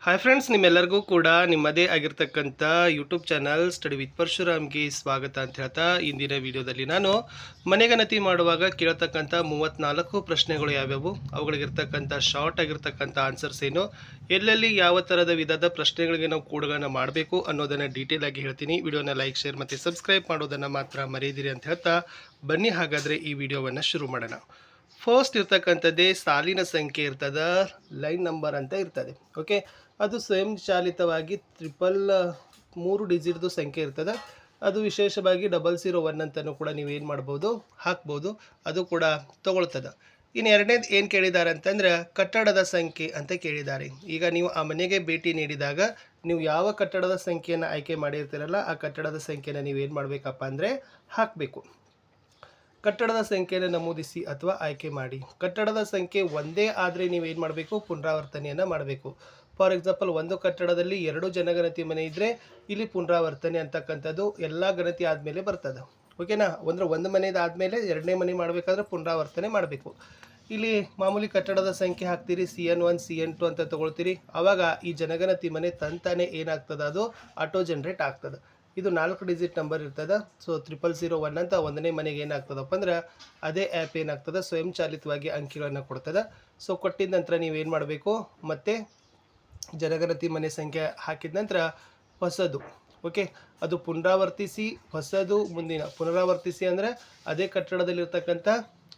Hi friends, ನಿಮ್ಮೆಲ್ಲರಿಗೂ ಕೂಡ ನಿಮ್ಮದೇ ಆಗಿರ್ತಕ್ಕಂಥ ಯೂಟ್ಯೂಬ್ ಚಾನಲ್ ಸ್ಟಡಿ ವಿತ್ ಪರಶುರಾಮ್ಗೆ ಸ್ವಾಗತ ಅಂತ ಹೇಳ್ತಾ ಇಂದಿನ ವಿಡಿಯೋದಲ್ಲಿ ನಾನು ಮನೆಗಣತಿ ಮಾಡುವಾಗ ಕೇಳ್ತಕ್ಕಂಥ 34 ಪ್ರಶ್ನೆಗಳು ಯಾವ್ಯಾವು, ಅವುಗಳಿಗಿರ್ತಕ್ಕಂಥ ಶಾರ್ಟ್ ಆಗಿರ್ತಕ್ಕಂಥ ಆನ್ಸರ್ಸ್ ಏನು, ಎಲ್ಲೆಲ್ಲಿ ಯಾವ ಥರದ ವಿಧದ ಪ್ರಶ್ನೆಗಳಿಗೆ ನಾವು ಕೂಡುಗಳನ್ನು ಮಾಡಬೇಕು ಅನ್ನೋದನ್ನು ಡೀಟೇಲ್ ಆಗಿ ಹೇಳ್ತೀನಿ. ವಿಡಿಯೋನ ಲೈಕ್, ಶೇರ್ ಮತ್ತು ಸಬ್ಸ್ಕ್ರೈಬ್ ಮಾಡೋದನ್ನು ಮಾತ್ರ ಮರೆಯದಿರಿ ಅಂತ ಹೇಳ್ತಾ ಬನ್ನಿ ಹಾಗಾದರೆ ಈ ವಿಡಿಯೋವನ್ನು ಶುರು ಮಾಡೋಣ. ಫಸ್ಟ್ ಇರ್ತಕ್ಕಂಥದ್ದೇ ಸಾಲಿನ ಸಂಖ್ಯೆ ಇರ್ತದ, ಲೈನ್ ನಂಬರ್ ಅಂತ ಇರ್ತದೆ. ಓಕೆ, ಅದು ಸ್ವಯಂ ಚಾಲಿತವಾಗಿ 3 ಡಿಜಿಟ್ದು ಸಂಖ್ಯೆ ಇರ್ತದೆ. ಅದು ವಿಶೇಷವಾಗಿ 001 ಅಂತಲೂ ಕೂಡ ನೀವೇನು ಮಾಡ್ಬೋದು, ಹಾಕ್ಬೋದು, ಅದು ಕೂಡ ತಗೊಳ್ತದೆ. ಇನ್ನು ಎರಡನೇದು ಏನು ಕೇಳಿದ್ದಾರೆ ಅಂತಂದ್ರೆ ಕಟ್ಟಡದ ಸಂಖ್ಯೆ ಅಂತ ಕೇಳಿದ್ದಾರೆ. ಈಗ ನೀವು ಆ ಮನೆಗೆ ಭೇಟಿ ನೀಡಿದಾಗ ನೀವು ಯಾವ ಕಟ್ಟಡದ ಸಂಖ್ಯೆಯನ್ನು ಆಯ್ಕೆ ಮಾಡಿರ್ತೀರಲ್ಲ, ಆ ಕಟ್ಟಡದ ಸಂಖ್ಯೆನ ನೀವೇನು ಮಾಡಬೇಕಪ್ಪ ಅಂದರೆ ಹಾಕಬೇಕು. ಕಟ್ಟಡದ ಸಂಖ್ಯೆಯನ್ನು ನಮೂದಿಸಿ ಅಥವಾ ಆಯ್ಕೆ ಮಾಡಿ. ಕಟ್ಟಡದ ಸಂಖ್ಯೆ ಒಂದೇ ಆದರೆ ನೀವೇನು ಮಾಡಬೇಕು, ಪುನರಾವರ್ತನೆಯನ್ನು ಮಾಡಬೇಕು. ಫಾರ್ ಎಕ್ಸಾಂಪಲ್, ಒಂದು ಕಟ್ಟಡದಲ್ಲಿ 2 ಜನಗಣತಿ ಮನೆ ಇದ್ದರೆ ಇಲ್ಲಿ ಪುನರಾವರ್ತನೆ ಅಂತಕ್ಕಂಥದ್ದು ಎಲ್ಲ ಗಣತಿ ಆದಮೇಲೆ ಬರ್ತದೆ. ಓಕೆನಾ, ಅಂದರೆ ಒಂದು ಮನೆಯದು ಆದಮೇಲೆ ಎರಡನೇ ಮನೆ ಮಾಡಬೇಕಾದ್ರೆ ಪುನರಾವರ್ತನೆ ಮಾಡಬೇಕು. ಇಲ್ಲಿ ಮಾಮೂಲಿ ಕಟ್ಟಡದ ಸಂಖ್ಯೆ ಹಾಕ್ತೀರಿ, CN1 CN2 ಅಂತ ತೊಗೊಳ್ತೀರಿ. ಆವಾಗ ಈ ಜನಗಣತಿ ಮನೆ ತಂತಾನೆ ಏನಾಗ್ತದೆ, ಅದು ಆಟೋ ಜನ್ರೇಟ್ ಆಗ್ತದೆ. ಇದು 4 ಡಿಜಿಟ್ ನಂಬರ್ ಇರ್ತದೆ. ಸೊ 0001 ಅಂತ ಒಂದನೇ ಮನೆಗೆ ಏನಾಗ್ತದಪ್ಪ ಅಂದ್ರೆ ಅದೇ ಆ್ಯಪ್ ಏನಾಗ್ತದೆ, ಸ್ವಯಂ ಚಾಲಿತವಾಗಿ ಅಂಕಿಗಳನ್ನು ಕೊಡ್ತದೆ. ಸೊ ಕೊಟ್ಟಿದ ನಂತರ ನೀವೇನು ಮಾಡಬೇಕು, ಮತ್ತೆ ಜನಗಣತಿ ಮನೆ ಸಂಖ್ಯೆ ಹಾಕಿದ ನಂತರ ಹೊಸದು, ಓಕೆ, ಅದು ಪುನರಾವರ್ತಿಸಿ ಹೊಸದು ಮುಂದಿನ ಪುನರಾವರ್ತಿಸಿ ಅಂದರೆ ಅದೇ ಕಟ್ಟಡದಲ್ಲಿರ್ತಕ್ಕಂಥ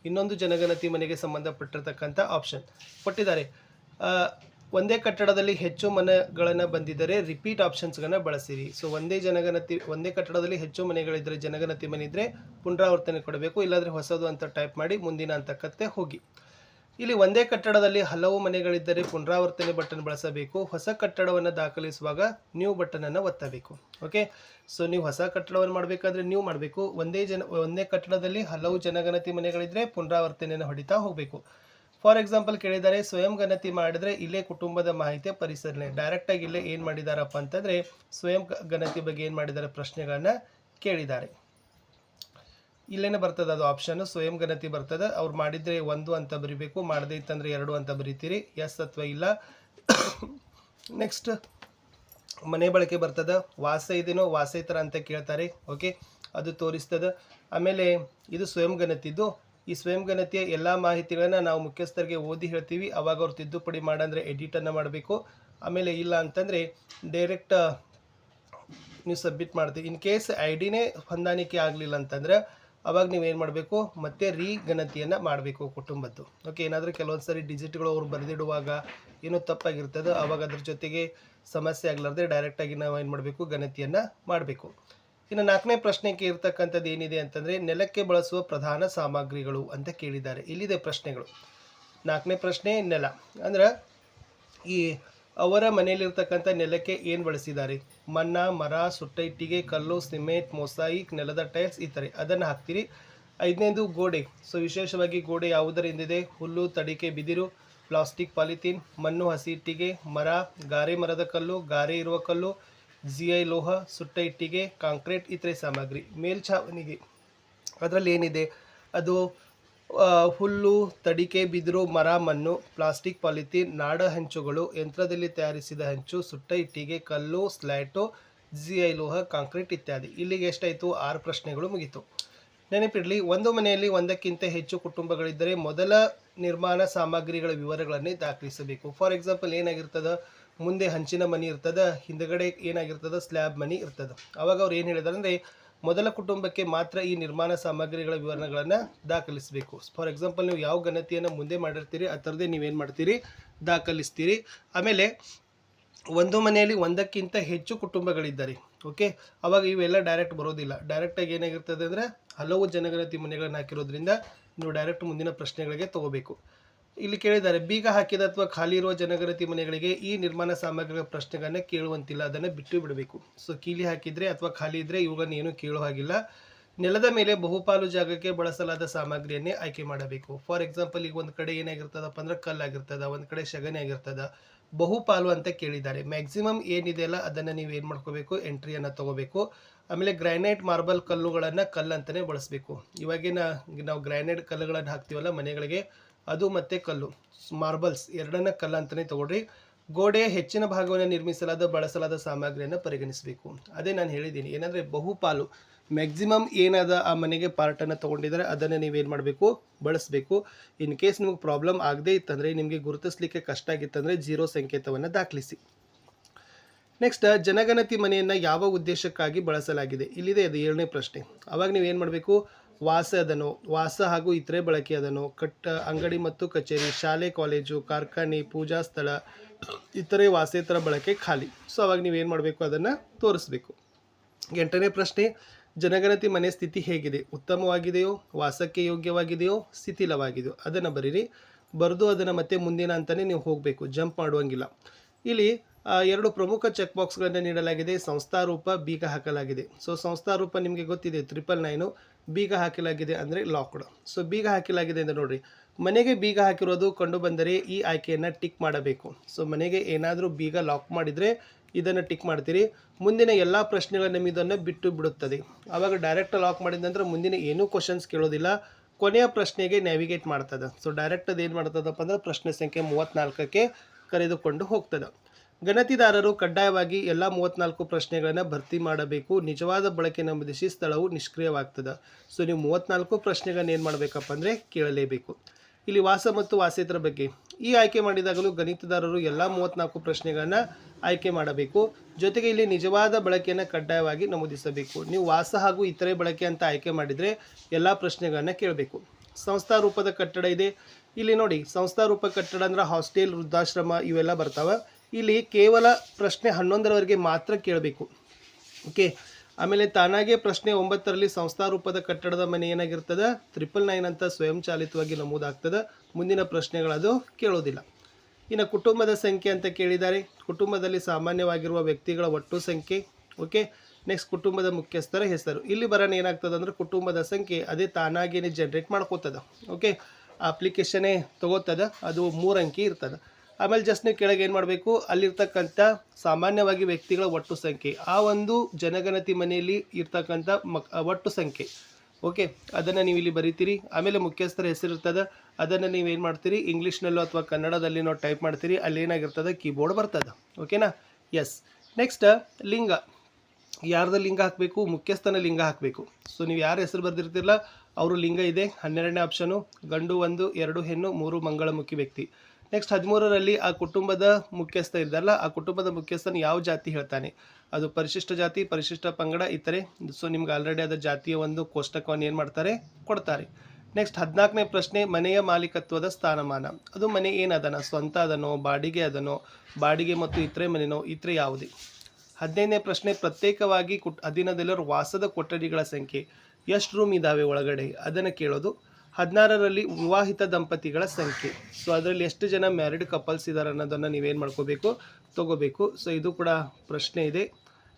ಇನ್ನೊಂದು ಜನಗಣತಿ ಮನೆಗೆ ಸಂಬಂಧಪಟ್ಟಿರ್ತಕ್ಕಂಥ ಆಪ್ಷನ್ ಕೊಟ್ಟಿದ್ದಾರೆ. ಒಂದೇ ಕಟ್ಟಡದಲ್ಲಿ ಹೆಚ್ಚು ಮನೆಗಳನ್ನು ಬಂದಿದ್ದರೆ ರಿಪೀಟ್ ಆಪ್ಷನ್ಸ್ಗಳನ್ನು ಬಳಸಿರಿ. ಸೊ ಒಂದೇ ಕಟ್ಟಡದಲ್ಲಿ ಹೆಚ್ಚು ಮನೆಗಳಿದ್ದರೆ ಜನಗಣತಿ ಮನೆ ಇದ್ದರೆ ಪುನರಾವರ್ತನೆ ಕೊಡಬೇಕು, ಇಲ್ಲಾಂದರೆ ಹೊಸದು ಅಂತ ಟೈಪ್ ಮಾಡಿ ಮುಂದಿನ ಹಂತಕ್ಕೆ ಹೋಗಿ. ಇಲ್ಲಿ ಒಂದೇ ಕಟ್ಟಡದಲ್ಲಿ ಹಲವು ಮನೆಗಳಿದ್ದರೆ ಪುನರಾವರ್ತನೆ ಬಟನ್ ಬಳಸಬೇಕು. ಹೊಸ ಕಟ್ಟಡವನ್ನು ದಾಖಲಿಸುವಾಗ ನ್ಯೂ ಬಟನನ್ನು ಒತ್ತಬೇಕು. ಓಕೆ, ಸೊ ನೀವು ಹೊಸ ಕಟ್ಟಡವನ್ನು ಮಾಡಬೇಕಾದ್ರೆ ನ್ಯೂ ಮಾಡಬೇಕು. ಒಂದೇ ಕಟ್ಟಡದಲ್ಲಿ ಹಲವು ಜನಗಣತಿ ಮನೆಗಳಿದ್ದರೆ ಪುನರಾವರ್ತನೆಯನ್ನು ಹೊಡಿತಾ ಹೋಗಬೇಕು. ಫಾರ್ ಎಕ್ಸಾಂಪಲ್ ಕೇಳಿದ್ದಾರೆ, ಸ್ವಯಂ ಗಣತಿ ಮಾಡಿದರೆ ಇಲ್ಲೇ ಕುಟುಂಬದ ಮಾಹಿತಿಯ ಪರಿಶೀಲನೆ. ಡೈರೆಕ್ಟಾಗಿ ಇಲ್ಲೇ ಏನು ಮಾಡಿದಾರಪ್ಪ ಅಂತಂದರೆ ಸ್ವಯಂ ಗಣತಿ ಬಗ್ಗೆ ಏನು ಮಾಡಿದ್ದಾರೆ, ಪ್ರಶ್ನೆಗಳನ್ನು ಕೇಳಿದ್ದಾರೆ. ಇಲ್ಲೇನೇ ಬರ್ತದೆ ಅದು ಆಪ್ಷನ್, ಸ್ವಯಂ ಗಣತಿ ಬರ್ತದೆ. ಅವ್ರು ಮಾಡಿದರೆ 1 ಅಂತ ಬರಿಬೇಕು, ಮಾಡದೇ ಇತ್ತಂದರೆ 2 ಅಂತ ಬರಿತೀರಿ, ಎಸ್ ಅಥವಾ ಇಲ್ಲ. ನೆಕ್ಸ್ಟ್ ಮನೆ ಬಳಕೆ ಬರ್ತದೆ, ವಾಸ ಇದೇನೋ ವಾಸೇತರ ಅಂತ ಕೇಳ್ತಾರೆ. ಓಕೆ, ಅದು ತೋರಿಸ್ತದೆ. ಆಮೇಲೆ ಇದು ಸ್ವಯಂ ಗಣತಿದ್ದು. ಈ ಸ್ವಯಂ ಗಣತಿಯ ಎಲ್ಲ ಮಾಹಿತಿಗಳನ್ನು ನಾವು ಮುಖ್ಯಸ್ಥರಿಗೆ ಓದಿ ಹೇಳ್ತೀವಿ, ಅವಾಗ ಅವ್ರು ತಿದ್ದುಪಡಿ ಮಾಡಂದರೆ ಎಡಿಟನ್ನು ಮಾಡಬೇಕು. ಆಮೇಲೆ ಇಲ್ಲ ಅಂತಂದರೆ ಡೈರೆಕ್ಟ್ ನೀವು ಸಬ್ಮಿಟ್ ಮಾಡ್ತೀವಿ. ಇನ್ ಕೇಸ್ ಐಡಿನೇ ಹೊಂದಾಣಿಕೆ ಆಗಲಿಲ್ಲ ಅಂತಂದರೆ ಅವಾಗ ನೀವೇನು ಮಾಡಬೇಕು, ಮತ್ತೆ ಗಣತಿಯನ್ನು ಮಾಡಬೇಕು ಕುಟುಂಬದ್ದು. ಓಕೆ, ಏನಾದರೂ ಕೆಲವೊಂದು ಸರಿ ಡಿಜಿಟ್ಗಳು ಅವ್ರು ಬರೆದಿಡುವಾಗ ಏನೋ ತಪ್ಪಾಗಿರ್ತದೆ, ಅವಾಗ ಅದ್ರ ಜೊತೆಗೆ ಸಮಸ್ಯೆ ಆಗಲಾರ್ದೆ ಡೈರೆಕ್ಟಾಗಿ ನಾವು ಏನು ಮಾಡಬೇಕು, ಗಣತಿಯನ್ನು ಮಾಡಬೇಕು. ಇನ್ನು 4ನೇ ಪ್ರಶ್ನೆಗೆ ಇರ್ತಕ್ಕಂಥದ್ದು ಏನಿದೆ ಅಂತಂದರೆ ನೆಲಕ್ಕೆ ಬಳಸುವ ಪ್ರಧಾನ ಸಾಮಗ್ರಿಗಳು ಅಂತ ಕೇಳಿದ್ದಾರೆ. ಇಲ್ಲಿದೆ ಪ್ರಶ್ನೆಗಳು. 4ನೇ ಪ್ರಶ್ನೆ ನೆಲ ಅಂದ್ರೆ ಈ ಅವರ ಮನೆಯಲ್ಲಿರ್ತಕ್ಕಂಥ ನೆಲಕ್ಕೆ ಏನು ಬಳಸಿದ್ದಾರೆ, ಮಣ್ಣ, ಮರ, ಸುಟ್ಟ ಇಟ್ಟಿಗೆ, ಕಲ್ಲು, ಸಿಮೆಂಟ್, ಮೊಸಾಯಿಕ್, ನೆಲದ ಟೈಲ್ಸ್ ಈ ಥರ ಅದನ್ನು ಹಾಕ್ತೀರಿ. 5ನೇದು ಗೋಡೆ. ಸೊ ವಿಶೇಷವಾಗಿ ಗೋಡೆ ಯಾವುದರಿಂದಿದೆ, ಹುಲ್ಲು, ತಡಿಕೆ, ಬಿದಿರು, ಪ್ಲಾಸ್ಟಿಕ್, ಪಾಲಿಥೀನ್, ಮಣ್ಣು, ಹಸಿ ಇಟ್ಟಿಗೆ, ಮರ, ಗಾರೆ ಮರದ ಕಲ್ಲು, ಗಾರೆ ಇರುವ ಕಲ್ಲು, GI ಲೋಹ, ಸುಟ್ಟ ಇಟ್ಟಿಗೆ, ಕಾಂಕ್ರೀಟ್ ಇತರೆ ಸಾಮಗ್ರಿ. ಮೇಲ್ಛಾವಣಿಗೆ ಅದರಲ್ಲಿ ಏನಿದೆ, ಅದು ಹುಲ್ಲು, ತಡಿಕೆ, ಬಿದಿರು, ಮರ, ಮಣ್ಣು, ಪ್ಲಾಸ್ಟಿಕ್, ಪಾಲಿಥೀನ್, ನಾಡ ಹಂಚುಗಳು, ಯಂತ್ರದಲ್ಲಿ ತಯಾರಿಸಿದ ಹಂಚು, ಸುಟ್ಟ ಇಟ್ಟಿಗೆ, ಕಲ್ಲು, ಸ್ಲ್ಯಾಟು, GI ಲೋಹ, ಕಾಂಕ್ರೀಟ್ ಇತ್ಯಾದಿ. ಇಲ್ಲಿಗೆ ಎಷ್ಟಾಯಿತು, 6 ಪ್ರಶ್ನೆಗಳು ಮುಗೀತು. ನೆನಪಿರಲಿ, ಒಂದು ಮನೆಯಲ್ಲಿ ಒಂದಕ್ಕಿಂತ ಹೆಚ್ಚು ಕುಟುಂಬಗಳಿದ್ದರೆ ಮೊದಲ ನಿರ್ಮಾಣ ಸಾಮಗ್ರಿಗಳ ವಿವರಗಳನ್ನೇ ದಾಖಲಿಸಬೇಕು. ಫಾರ್ ಎಕ್ಸಾಂಪಲ್ ಏನಾಗಿರ್ತದೆ, ಮುಂದೆ ಹಂಚಿನ ಮನೆ ಇರ್ತದೆ, ಹಿಂದಗಡೆ ಏನಾಗಿರ್ತದೆ, ಸ್ಲ್ಯಾಬ್ ಮನೆ ಇರ್ತದೆ. ಅವಾಗ ಅವ್ರು ಏನು ಹೇಳಿದಾರೆ ಅಂದರೆ ಮೊದಲ ಕುಟುಂಬಕ್ಕೆ ಮಾತ್ರ ಈ ನಿರ್ಮಾಣ ಸಾಮಗ್ರಿಗಳ ವಿವರಣೆಗಳನ್ನು ದಾಖಲಿಸಬೇಕು. ಫಾರ್ ಎಕ್ಸಾಂಪಲ್ ನೀವು ಯಾವ ಗಣತಿಯನ್ನು ಮುಂದೆ ಮಾಡಿರ್ತೀರಿ ಆ ಥರದೇ ನೀವೇನು ಮಾಡ್ತೀರಿ, ದಾಖಲಿಸ್ತೀರಿ. ಆಮೇಲೆ ಒಂದು ಮನೆಯಲ್ಲಿ ಒಂದಕ್ಕಿಂತ ಹೆಚ್ಚು ಕುಟುಂಬಗಳಿದ್ದಾರೆ. ಓಕೆ, ಅವಾಗ ಇವೆಲ್ಲ ಡೈರೆಕ್ಟ್ ಬರೋದಿಲ್ಲ. ಡೈರೆಕ್ಟಾಗಿ ಏನಾಗಿರ್ತದೆ ಅಂದರೆ ಹಲವು ಜನಗಣತಿ ಮನೆಗಳನ್ನು ಹಾಕಿರೋದ್ರಿಂದ ನೀವು ಡೈರೆಕ್ಟ್ ಮುಂದಿನ ಪ್ರಶ್ನೆಗಳಿಗೆ ತಗೋಬೇಕು. ಇಲ್ಲಿ ಕೇಳಿದ್ದಾರೆ, ಬೀಗ ಹಾಕಿದ ಅಥವಾ ಖಾಲಿ ಇರುವ ಜನಗಣತಿ ಮನೆಗಳಿಗೆ ಈ ನಿರ್ಮಾಣ ಸಾಮಗ್ರಿಗಳ ಪ್ರಶ್ನೆಗಳನ್ನ ಕೇಳುವಂತಿಲ್ಲ, ಅದನ್ನು ಬಿಟ್ಟು ಬಿಡಬೇಕು. ಸೊ ಕೀಲಿ ಹಾಕಿದರೆ ಅಥವಾ ಖಾಲಿ ಇದ್ದರೆ ಇವುಗಳನ್ನು ಏನು ಕೇಳೋ ಹಾಗಿಲ್ಲ. ನೆಲದ ಮೇಲೆ ಬಹುಪಾಲು ಜಾಗಕ್ಕೆ ಬಳಸಲಾದ ಸಾಮಗ್ರಿಯನ್ನೇ ಆಯ್ಕೆ ಮಾಡಬೇಕು. ಫಾರ್ ಎಕ್ಸಾಂಪಲ್, ಈಗ ಒಂದು ಕಡೆ ಏನಾಗಿರ್ತದಪ್ಪ ಅಂದ್ರೆ ಕಲ್ಲಾಗಿರ್ತದ, ಒಂದು ಕಡೆ ಸಗಣಿ ಆಗಿರ್ತದ, ಬಹುಪಾಲು ಅಂತ ಕೇಳಿದ್ದಾರೆ. ಮ್ಯಾಕ್ಸಿಮಮ್ ಏನಿದೆಯಲ್ಲ ಅದನ್ನು ನೀವು ಏನು ಮಾಡ್ಕೋಬೇಕು, ಎಂಟ್ರಿಯನ್ನು ತಗೋಬೇಕು. ಆಮೇಲೆ ಗ್ರಾನೈಟ್, ಮಾರ್ಬಲ್ ಕಲ್ಲುಗಳನ್ನು ಕಲ್ಲಂತಲೇ ಬಳಸಬೇಕು. ಇವಾಗಿನ ನಾವು ಗ್ರಾನೈಟ್ ಕಲ್ಲುಗಳನ್ನು ಹಾಕ್ತೀವಲ್ಲ ಮನೆಗಳಿಗೆ, ಅದು ಮತ್ತು ಕಲ್ಲು ಮಾರ್ಬಲ್ಸ್ ಎರಡನ್ನ ಕಲ್ಲು ಅಂತಲೇ ತೊಗೊಳ್ರಿ. ಗೋಡೆಯ ಹೆಚ್ಚಿನ ಭಾಗವನ್ನು ನಿರ್ಮಿಸಲಾದ ಬಳಸಲಾದ ಸಾಮಗ್ರಿಯನ್ನು ಪರಿಗಣಿಸಬೇಕು. ಅದೇ ನಾನು ಹೇಳಿದ್ದೀನಿ, ಏನಂದರೆ ಬಹುಪಾಲು ಮ್ಯಾಕ್ಸಿಮಮ್ ಏನದ ಆ ಮನೆಗೆ ಪಾರ್ಟನ್ನು ತೊಗೊಂಡಿದ್ದಾರೆ ಅದನ್ನು ನೀವೇನು ಮಾಡಬೇಕು, ಬಳಸಬೇಕು. ಇನ್ ಕೇಸ್ ನಿಮಗೆ ಪ್ರಾಬ್ಲಮ್ ಆಗದೇ ಇತ್ತಂದರೆ, ನಿಮಗೆ ಗುರುತಿಸಲಿಕ್ಕೆ ಕಷ್ಟ ಆಗಿತ್ತಂದರೆ 0 ಸಂಕೇತವನ್ನು ದಾಖಲಿಸಿ. ನೆಕ್ಸ್ಟ್, ಜನಗಣತಿ ಮನೆಯನ್ನು ಯಾವ ಉದ್ದೇಶಕ್ಕಾಗಿ ಬಳಸಲಾಗಿದೆ? ಇಲ್ಲಿದೆ ಅದು 7ನೇ ಪ್ರಶ್ನೆ. ಅವಾಗ ನೀವು ಏನು ಮಾಡಬೇಕು, ವಾಸ ಅದನೋ, ವಾಸ ಹಾಗೂ ಇತರೆ ಬಳಕೆ ಅದನೋ, ಅಂಗಡಿ ಮತ್ತು ಕಚೇರಿ, ಶಾಲೆ ಕಾಲೇಜು, ಕಾರ್ಖಾನೆ, ಪೂಜಾ ಸ್ಥಳ, ಇತರೆ ವಾಸೇತರ ಬಳಕೆ ಖಾಲಿ. ಸೊ ಅವಾಗ ನೀವೇನು ಮಾಡಬೇಕು, ಅದನ್ನು ತೋರಿಸ್ಬೇಕು. 8ನೇ ಪ್ರಶ್ನೆ, ಜನಗಣತಿ ಮನೆ ಸ್ಥಿತಿ ಹೇಗಿದೆ? ಉತ್ತಮವಾಗಿದೆಯೋ, ವಾಸಕ್ಕೆ ಯೋಗ್ಯವಾಗಿದೆಯೋ, ಶಿಥಿಲವಾಗಿದೆಯೋ? ಅದನ್ನು ಬರೀರಿ. ಬರೆದು ಅದನ್ನು ಮತ್ತೆ ಮುಂದಿನ ಅಂತಲೇ ನೀವು ಹೋಗಬೇಕು, ಜಂಪ್ ಮಾಡುವಂಗಿಲ್ಲ. ಇಲ್ಲಿ 2 ಪ್ರಮುಖ ಚೆಕ್ ಬಾಕ್ಸ್ಗಳನ್ನು ನೀಡಲಾಗಿದೆ. ಸಂಸ್ಥಾರೂಪ, ಬೀಗ ಹಾಕಲಾಗಿದೆ. ಸೊ ಸಂಸ್ಥಾರೂಪ ನಿಮಗೆ ಗೊತ್ತಿದೆ 999, ಬೀಗ ಹಾಕಲಾಗಿದೆ ಅಂದರೆ ಲಾಕ್ಡ್. ಸೊ ಬೀಗ ಹಾಕಲಾಗಿದೆ ಅಂದರೆ ನೋಡಿರಿ, ಮನೆಗೆ ಬೀಗ ಹಾಕಿರೋದು ಕಂಡು ಬಂದರೆ ಈ ಆಯ್ಕೆಯನ್ನು ಟಿಕ್ ಮಾಡಬೇಕು. ಸೊ ಮನೆಗೆ ಏನಾದರೂ ಬೀಗ ಲಾಕ್ ಮಾಡಿದರೆ ಇದನ್ನು ಟಿಕ್ ಮಾಡ್ತೀರಿ. ಮುಂದಿನ ಎಲ್ಲ ಪ್ರಶ್ನೆಗಳು ನಿಮ್ಮದನ್ನು ಬಿಟ್ಟು ಬಿಡುತ್ತದೆ. ಆವಾಗ ಡೈರೆಕ್ಟ್ ಲಾಕ್ ಮಾಡಿದ ನಂತರ ಮುಂದಿನ ಏನೂ ಕ್ವಶನ್ಸ್ ಕೇಳೋದಿಲ್ಲ, ಕೊನೆಯ ಪ್ರಶ್ನೆಗೆ ನ್ಯಾವಿಗೇಟ್ ಮಾಡ್ತದೆ. ಸೊ ಡೈರೆಕ್ಟ್ ಅದು ಏನು ಮಾಡ್ತದಪ್ಪ ಅಂದ್ರೆ ಪ್ರಶ್ನೆ ಸಂಖ್ಯೆ 34ಕ್ಕೆ ಕರೆದುಕೊಂಡು ಹೋಗ್ತದೆ. ಗಣತಿದಾರರು ಕಡ್ಡಾಯವಾಗಿ ಎಲ್ಲ 34 ಪ್ರಶ್ನೆಗಳನ್ನು ಭರ್ತಿ ಮಾಡಬೇಕು. ನಿಜವಾದ ಬಳಕೆ ನಮೂದಿಸಿ ಸ್ಥಳವು ನಿಷ್ಕ್ರಿಯವಾಗ್ತದೆ. ಸೊ ನೀವು 34 ಪ್ರಶ್ನೆಗಳನ್ನ ಏನು ಮಾಡಬೇಕಪ್ಪ ಅಂದರೆ ಕೇಳಲೇಬೇಕು. ಇಲ್ಲಿ ವಾಸ ಮತ್ತು ವಾಸೇತರ ಬಗ್ಗೆ ಈ ಆಯ್ಕೆ ಮಾಡಿದಾಗಲೂ ಗಣಿತದಾರರು ಎಲ್ಲ 34 ಪ್ರಶ್ನೆಗಳನ್ನು ಆಯ್ಕೆ ಮಾಡಬೇಕು. ಜೊತೆಗೆ ಇಲ್ಲಿ ನಿಜವಾದ ಬಳಕೆಯನ್ನು ಕಡ್ಡಾಯವಾಗಿ ನಮೂದಿಸಬೇಕು. ನೀವು ವಾಸ ಹಾಗೂ ಇತರೆ ಬಳಕೆ ಅಂತ ಆಯ್ಕೆ ಮಾಡಿದರೆ ಎಲ್ಲ ಪ್ರಶ್ನೆಗಳನ್ನು ಕೇಳಬೇಕು. ಸಂಸ್ಥಾ ರೂಪದ ಕಟ್ಟಡ ಇದೆ. ಇಲ್ಲಿ ನೋಡಿ, ಸಂಸ್ಥಾ ರೂಪ ಕಟ್ಟಡ ಅಂದ್ರೆ ಹಾಸ್ಟೆಲ್, ವೃದ್ಧಾಶ್ರಮ ಇವೆಲ್ಲ ಬರ್ತಾವೆ. ಇಲ್ಲಿ ಕೇವಲ ಪ್ರಶ್ನೆ 11ರವರೆಗೆ ಮಾತ್ರ ಕೇಳಬೇಕು. ಓಕೆ. ಆಮೇಲೆ ತಾನಾಗೆ ಪ್ರಶ್ನೆ 9ರಲ್ಲಿ ಸಂಸ್ಥಾ ರೂಪದ ಕಟ್ಟಡದ ಮನೆ ಏನಾಗಿರ್ತದೆ 999 ಅಂತ ಸ್ವಯಂಚಾಲಿತವಾಗಿ ನಮೂದಾಗ್ತದೆ. ಮುಂದಿನ ಪ್ರಶ್ನೆಗಳದು ಕೇಳೋದಿಲ್ಲ. ಇನ್ನು ಕುಟುಂಬದ ಸಂಖ್ಯೆ ಅಂತ ಕೇಳಿದ್ದಾರೆ. ಕುಟುಂಬದಲ್ಲಿ ಸಾಮಾನ್ಯವಾಗಿರುವ ವ್ಯಕ್ತಿಗಳ ಒಟ್ಟು ಸಂಖ್ಯೆ. ಓಕೆ. ನೆಕ್ಸ್ಟ್, ಕುಟುಂಬದ ಮುಖ್ಯಸ್ಥರ ಹೆಸರು. ಇಲ್ಲಿ ಬರೋಣ ಏನಾಗ್ತದೆ ಅಂದರೆ ಕುಟುಂಬದ ಸಂಖ್ಯೆ ಅದೇ ತಾನಾಗೇನೆ ಜನ್ರೇಟ್ ಮಾಡ್ಕೋತದ. ಓಕೆ. ಅಪ್ಲಿಕೇಶನ್ನೇ ತಗೋತದ, ಅದು 3 ಅಂಕಿ ಇರ್ತದೆ. ಆಮೇಲೆ ಜಸ್ಟ್ ನೀವು ಕೆಳಗೆ ಏನು ಮಾಡಬೇಕು, ಅಲ್ಲಿರ್ತಕ್ಕಂಥ ಸಾಮಾನ್ಯವಾಗಿ ವ್ಯಕ್ತಿಗಳ ಒಟ್ಟು ಸಂಖ್ಯೆ, ಆ ಒಂದು ಜನಗಣತಿ ಮನೆಯಲ್ಲಿ ಇರ್ತಕ್ಕಂಥ ಒಟ್ಟು ಸಂಖ್ಯೆ. ಓಕೆ, ಅದನ್ನು ನೀವು ಇಲ್ಲಿ ಬರೀತೀರಿ. ಆಮೇಲೆ ಮುಖ್ಯಸ್ಥರ ಹೆಸರು ಇರ್ತದೆ, ಅದನ್ನು ನೀವೇನು ಮಾಡ್ತೀರಿ, ಇಂಗ್ಲೀಷ್ನಲ್ಲೋ ಅಥವಾ ಕನ್ನಡದಲ್ಲಿ ನಾವು ಟೈಪ್ ಮಾಡ್ತೀರಿ. ಅಲ್ಲಿ ಏನಾಗಿರ್ತದೆ, ಕೀಬೋರ್ಡ್ ಬರ್ತದೆ. ಓಕೆನಾ? ಎಸ್. ನೆಕ್ಸ್ಟ್, ಲಿಂಗ. ಯಾರ್ದು ಲಿಂಗ ಹಾಕಬೇಕು? ಮುಖ್ಯಸ್ಥನ ಲಿಂಗ ಹಾಕಬೇಕು. ಸೊ ನೀವು ಯಾರ ಹೆಸರು ಬರೆದಿರ್ತಿರಲ್ಲ ಅವರು ಲಿಂಗ ಇದೆ. 12ನೇ ಆಪ್ಷನು ಗಂಡು 1, 2 ಹೆಣ್ಣು, 3 ಮಂಗಳಮುಖಿ ವ್ಯಕ್ತಿ. ನೆಕ್ಸ್ಟ್ 13ರಲ್ಲಿ ಆ ಕುಟುಂಬದ ಮುಖ್ಯಸ್ಥ ಇದ್ದಾರಲ್ಲ, ಆ ಕುಟುಂಬದ ಮುಖ್ಯಸ್ಥನ ಯಾವ ಜಾತಿ ಹೇಳ್ತಾನೆ, ಅದು ಪರಿಶಿಷ್ಟ ಜಾತಿ, ಪರಿಶಿಷ್ಟ ಪಂಗಡ, ಇತರೆ. ಸೊ ನಿಮ್ಗೆ ಆಲ್ರೆಡಿ ಅದ ಜಾತಿಯ ಒಂದು ಕೋಷ್ಟಕವನ್ನು ಏನು ಮಾಡ್ತಾರೆ, ಕೊಡ್ತಾರೆ. ನೆಕ್ಸ್ಟ್ 14ನೇ ಪ್ರಶ್ನೆ, ಮನೆಯ ಮಾಲೀಕತ್ವದ ಸ್ಥಾನಮಾನ. ಅದು ಮನೆ ಏನದನ, ಸ್ವಂತ ಅದನೋ, ಬಾಡಿಗೆ ಅದನೋ, ಬಾಡಿಗೆ ಮತ್ತು ಇತರೆ ಮನೆನೋ, ಇತರೆ ಯಾವುದೇ. 15ನೇ ಪ್ರಶ್ನೆ, ಪ್ರತ್ಯೇಕವಾಗಿ ಅಧೀನದಲ್ಲಿರೋ ವಾಸದ ಕೊಠಡಿಗಳ ಸಂಖ್ಯೆ, ಎಷ್ಟು ರೂಮ್ ಇದ್ದಾವೆ ಒಳಗಡೆ, ಅದನ್ನು ಕೇಳೋದು. 16ರಲ್ಲಿ ವಿವಾಹಿತ ದಂಪತಿಗಳ ಸಂಖ್ಯೆ. ಸೊ ಅದರಲ್ಲಿ ಎಷ್ಟು ಜನ ಮ್ಯಾರಿಡ್ ಕಪಲ್ಸ್ ಇದ್ದಾರೆ ಅನ್ನೋದನ್ನು ನೀವೇನು ಮಾಡ್ಕೋಬೇಕು, ತಗೋಬೇಕು. ಸೊ ಇದು ಕೂಡ ಪ್ರಶ್ನೆ ಇದೆ.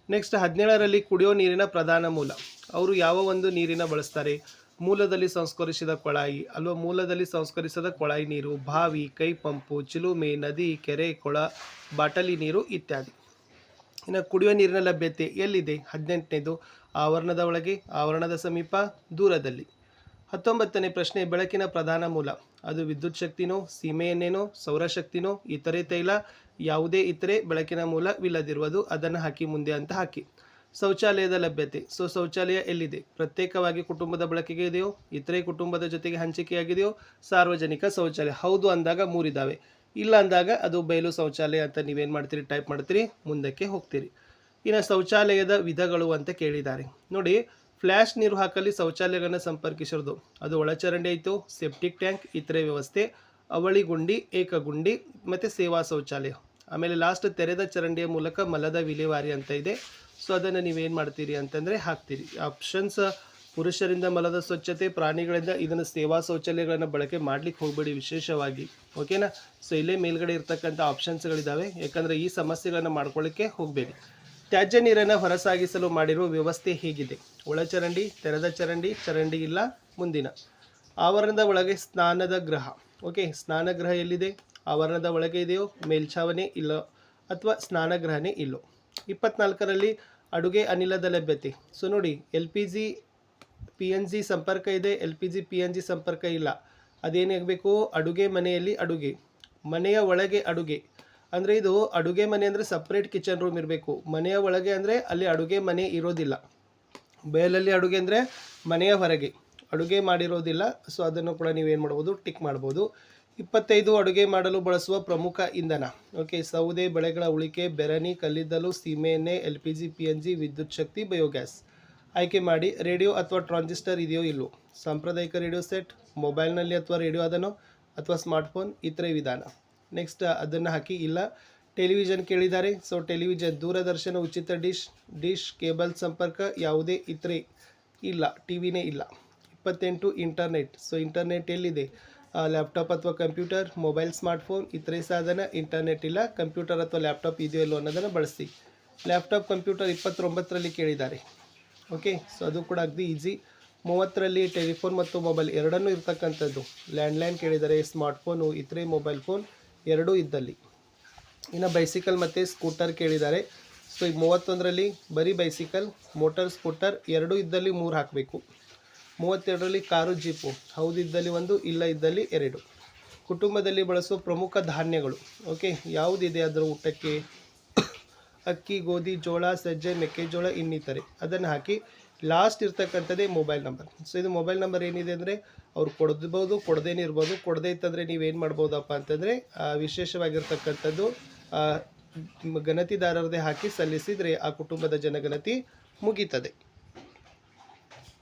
ನೆಕ್ಸ್ಟ್ 17ರಲ್ಲಿ ಕುಡಿಯೋ ನೀರಿನ ಪ್ರಧಾನ ಮೂಲ. ಅವರು ಯಾವ ಒಂದು ನೀರಿನ ಬಳಸ್ತಾರೆ? ಮೂಲದಲ್ಲಿ ಸಂಸ್ಕರಿಸಿದ ಕೊಳಾಯಿ ಅಲ್ವಾ, ಮೂಲದಲ್ಲಿ ಸಂಸ್ಕರಿಸಿದ ಕೊಳಾಯಿ ನೀರು, ಬಾವಿ, ಕೈ ಪಂಪು, ಚಿಲುಮೆ, ನದಿ, ಕೆರೆ, ಕೊಳ, ಬಾಟಲಿ ನೀರು ಇತ್ಯಾದಿ. ಇನ್ನು ಕುಡಿಯುವ ನೀರಿನ ಲಭ್ಯತೆ ಎಲ್ಲಿದೆ? 18ನೇದು ಆವರಣದ ಒಳಗೆ, ಆವರಣದ ಸಮೀಪ, ದೂರದಲ್ಲಿ. 19ನೇ ಪ್ರಶ್ನೆ, ಬೆಳಕಿನ ಪ್ರಧಾನ ಮೂಲ. ಅದು ವಿದ್ಯುತ್ ಶಕ್ತಿನೋ, ಸೀಮೆ ಎಣ್ಣೆನೋ, ಸೌರಶಕ್ತಿನೋ, ಇತರೆ ತೈಲ, ಯಾವುದೇ ಇತರೆ ಬೆಳಕಿನ ಮೂಲವಿಲ್ಲದಿರುವುದು, ಅದನ್ನು ಹಾಕಿ ಮುಂದೆ ಅಂತ ಹಾಕಿ. ಶೌಚಾಲಯದ ಲಭ್ಯತೆ. ಸೊ ಶೌಚಾಲಯ ಎಲ್ಲಿದೆ? ಪ್ರತ್ಯೇಕವಾಗಿ ಕುಟುಂಬದ ಬಳಕೆಗೆ ಇದೆಯೋ, ಇತರೆ ಕುಟುಂಬದ ಜೊತೆಗೆ ಹಂಚಿಕೆಯಾಗಿದೆಯೋ, ಸಾರ್ವಜನಿಕ ಶೌಚಾಲಯ. ಹೌದು ಅಂದಾಗ 3 ಇದ್ದಾವೆ, ಇಲ್ಲ ಅಂದಾಗ ಅದು ಬಯಲು ಶೌಚಾಲಯ ಅಂತ ನೀವೇನು ಮಾಡ್ತೀರಿ, ಟೈಪ್ ಮಾಡ್ತೀರಿ, ಮುಂದಕ್ಕೆ ಹೋಗ್ತೀರಿ. ಇನ್ನು ಶೌಚಾಲಯದ ವಿಧಗಳು ಅಂತ ಕೇಳಿದ್ದಾರೆ ನೋಡಿ. ಫ್ಲ್ಯಾಶ್ ನೀರು ಹಾಕಲಿ ಶೌಚಾಲಯಗಳನ್ನು ಸಂಪರ್ಕಿಸೋದು, ಅದು ಒಳಚರಂಡಿ ಆಯಿತು, ಸೆಪ್ಟಿಕ್ ಟ್ಯಾಂಕ್, ಇತರೆ ವ್ಯವಸ್ಥೆ, ಅವಳಿ ಗುಂಡಿ, ಏಕಗುಂಡಿ ಮತ್ತು ಸೇವಾ ಶೌಚಾಲಯ. ಆಮೇಲೆ ಲಾಸ್ಟ್ ತೆರೆದ ಚರಂಡಿಯ ಮೂಲಕ ಮಲದ ವಿಲೇವಾರಿ ಅಂತ ಇದೆ. ಸೊ ಅದನ್ನು ನೀವೇನು ಮಾಡ್ತೀರಿ ಅಂತಂದರೆ ಹಾಕ್ತೀರಿ. ಆಪ್ಷನ್ಸ್, ಪುರುಷರಿಂದ ಮಲದ ಸ್ವಚ್ಛತೆ, ಪ್ರಾಣಿಗಳಿಂದ, ಇದನ್ನು ಸೇವಾ ಶೌಚಾಲಯಗಳನ್ನು ಬಳಕೆ ಮಾಡಲಿಕ್ಕೆ ಹೋಗಬೇಡಿ ವಿಶೇಷವಾಗಿ. ಓಕೆನಾ? ಸೊ ಇಲ್ಲೇ ಮೇಲ್ಗಡೆ ಇರ್ತಕ್ಕಂಥ ಆಪ್ಷನ್ಸ್ಗಳಿದ್ದಾವೆ, ಯಾಕಂದರೆ ಈ ಸಮಸ್ಯೆಗಳನ್ನು ಮಾಡ್ಕೊಳ್ಳಿಕ್ಕೆ ಹೋಗಬೇಡಿ. ತ್ಯಾಜ್ಯ ನೀರನ್ನು ಹೊರಸಾಗಿಸಲು ಮಾಡಿರುವ ವ್ಯವಸ್ಥೆ ಹೇಗಿದೆ? ಒಳಚರಂಡಿ, ತೆರೆದ ಚರಂಡಿ, ಚರಂಡಿ ಇಲ್ಲ, ಮುಂದಿನ. ಆವರಣದ ಒಳಗೆ ಸ್ನಾನದ ಗೃಹ. ಓಕೆ, ಸ್ನಾನಗೃಹ ಎಲ್ಲಿದೆ? ಆವರಣದ ಒಳಗೆ ಇದೆಯೋ, ಮೇಲ್ಛಾವಣಿ ಇಲ್ಲೋ, ಅಥವಾ ಸ್ನಾನಗೃಹನೇ ಇಲ್ಲೋ. 24ರಲ್ಲಿ ಅಡುಗೆ ಅನಿಲದ ಲಭ್ಯತೆ. ಸೊ ನೋಡಿ, LPG PNG ಸಂಪರ್ಕ ಇದೆ, LPG PNG ಸಂಪರ್ಕ ಇಲ್ಲ. ಅದೇನಾಗಬೇಕು? ಅಡುಗೆ ಮನೆಯಲ್ಲಿ ಅಡುಗೆ, ಮನೆಯ ಒಳಗೆ ಅಡುಗೆ, ಅಂದರೆ ಇದು ಅಡುಗೆ ಮನೆ ಅಂದರೆ ಸಪ್ರೇಟ್ ಕಿಚನ್ ರೂಮ್ ಇರಬೇಕು. ಮನೆಯ ಒಳಗೆ ಅಂದರೆ ಅಲ್ಲಿ ಅಡುಗೆ ಮನೆ ಇರೋದಿಲ್ಲ. ಬಯಲಲ್ಲಿ ಅಡುಗೆ ಅಂದರೆ ಮನೆಯ ಹೊರಗೆ ಅಡುಗೆ ಮಾಡಿರೋದಿಲ್ಲ. ಸೊ ಅದನ್ನು ಕೂಡ ನೀವೇನು ಮಾಡ್ಬೋದು, ಟಿಕ್ ಮಾಡ್ಬೋದು. 25 ಅಡುಗೆ ಮಾಡಲು ಬಳಸುವ ಪ್ರಮುಖ ಇಂಧನ. ಓಕೆ, ಸೌದೆ, ಬೆಳೆಗಳ ಉಳಿಕೆ, ಬೆರಣಿ, ಕಲ್ಲಿದ್ದಲು, ಸೀಮೆ ಎಣ್ಣೆ, LPG, PNG, ವಿದ್ಯುತ್ ಶಕ್ತಿ, ಬಯೋಗ್ಯಾಸ್. ಆಯ್ಕೆ ಮಾಡಿ. ರೇಡಿಯೋ ಅಥವಾ ಟ್ರಾನ್ಸಿಸ್ಟರ್ ಇದೆಯೋ ಇಲ್ಲೋ, ಸಾಂಪ್ರದಾಯಿಕ ರೇಡಿಯೋ ಸೆಟ್, ಮೊಬೈಲ್ನಲ್ಲಿ ಅಥವಾ ರೇಡಿಯೋ ಅದನ್ನು ಅಥವಾ ಸ್ಮಾರ್ಟ್ಫೋನ್, ಇತರೆ ವಿಧಾನ. ನೆಕ್ಸ್ಟ್ ಅದನ್ನು ಹಾಕಿ. ಇಲ್ಲ. ಟೆಲಿವಿಷನ್ ಕೇಳಿದ್ದಾರೆ. ಸೊ ಟೆಲಿವಿಷನ್, ದೂರದರ್ಶನ, ಉಚಿತ ಡಿಶ್, ಕೇಬಲ್ ಸಂಪರ್ಕ, ಯಾವುದೇ ಇತರೆ ಇಲ್ಲ, ಟಿವಿನೇ ಇಲ್ಲ. 28 ಇಂಟರ್ನೆಟ್. ಸೊ ಇಂಟರ್ನೆಟ್ ಎಲ್ಲಿದೆ? ಲ್ಯಾಪ್ಟಾಪ್ ಅಥವಾ ಕಂಪ್ಯೂಟರ್, ಮೊಬೈಲ್, ಸ್ಮಾರ್ಟ್ಫೋನ್, ಇತರೆ ಸಾಧನ. ಇಂಟರ್ನೆಟ್ ಇಲ್ಲ, ಕಂಪ್ಯೂಟರ್ ಅಥವಾ ಲ್ಯಾಪ್ಟಾಪ್ ಇದೆಯೋ ಇಲ್ಲೋ ಅನ್ನೋದನ್ನು ಬಳಸಿ. ಲ್ಯಾಪ್ಟಾಪ್, ಕಂಪ್ಯೂಟರ್ 29ರಲ್ಲಿ ಕೇಳಿದ್ದಾರೆ. ಓಕೆ, ಸೊ ಅದು ಕೂಡ ಅಗದಿ ಈಸಿ. 30ರಲ್ಲಿ ಟೆಲಿಫೋನ್ ಮತ್ತು ಮೊಬೈಲ್ ಎರಡನ್ನೂ ಇರ್ತಕ್ಕಂಥದ್ದು. ಲ್ಯಾಂಡ್ಲೈನ್ ಕೇಳಿದ್ದಾರೆ, ಸ್ಮಾರ್ಟ್ಫೋನು, ಇತರೆ ಮೊಬೈಲ್ ಫೋನ್ ಎರಡೂ ಇದ್ದಲ್ಲಿ. ಇನ್ನು ಬೈಸಿಕಲ್ ಮತ್ತು ಸ್ಕೂಟರ್ ಕೇಳಿದ್ದಾರೆ. ಸೊ ಈಗ 31ರಲ್ಲಿ ಬರೀ ಬೈಸಿಕಲ್, ಮೋಟರ್, ಸ್ಕೂಟರ್ ಎರಡೂ ಇದ್ದಲ್ಲಿ 3 ಹಾಕಬೇಕು. 32ರಲ್ಲಿ ಕಾರು, ಜೀಪು, ಹೌದಿದ್ದಲ್ಲಿ 1, ಇಲ್ಲ ಇದ್ದಲ್ಲಿ 2. ಕುಟುಂಬದಲ್ಲಿ ಬಳಸುವ ಪ್ರಮುಖ ಧಾನ್ಯಗಳು. ಓಕೆ, ಯಾವುದಿದೆ ಅದರ ಊಟಕ್ಕೆ? ಅಕ್ಕಿ, ಗೋಧಿ, ಜೋಳ, ಸಜ್ಜೆ, ಮೆಕ್ಕೆಜೋಳ, ಇನ್ನಿತರೆ ಅದನ್ನು ಹಾಕಿ. ಲಾಸ್ಟ್ ಇರ್ತಕ್ಕಂಥದ್ದೇ ಮೊಬೈಲ್ ನಂಬರ್. ಸೊ ಇದು ಮೊಬೈಲ್ ನಂಬರ್ ಏನಿದೆ ಅಂದರೆ ಅವ್ರು ಕೊಡ್ಬೋದು, ಕೊಡದೇನೇ ಇರ್ಬೋದು. ಕೊಡದೇ ಇತ್ತಂದರೆ ನೀವೇನು ಮಾಡ್ಬೋದಪ್ಪ ಅಂತಂದರೆ ವಿಶೇಷವಾಗಿರ್ತಕ್ಕಂಥದ್ದು ಗಣತಿದಾರರದೇ ಹಾಕಿ ಸಲ್ಲಿಸಿದರೆ ಆ ಕುಟುಂಬದ ಜನಗಣತಿ ಮುಗೀತದೆ.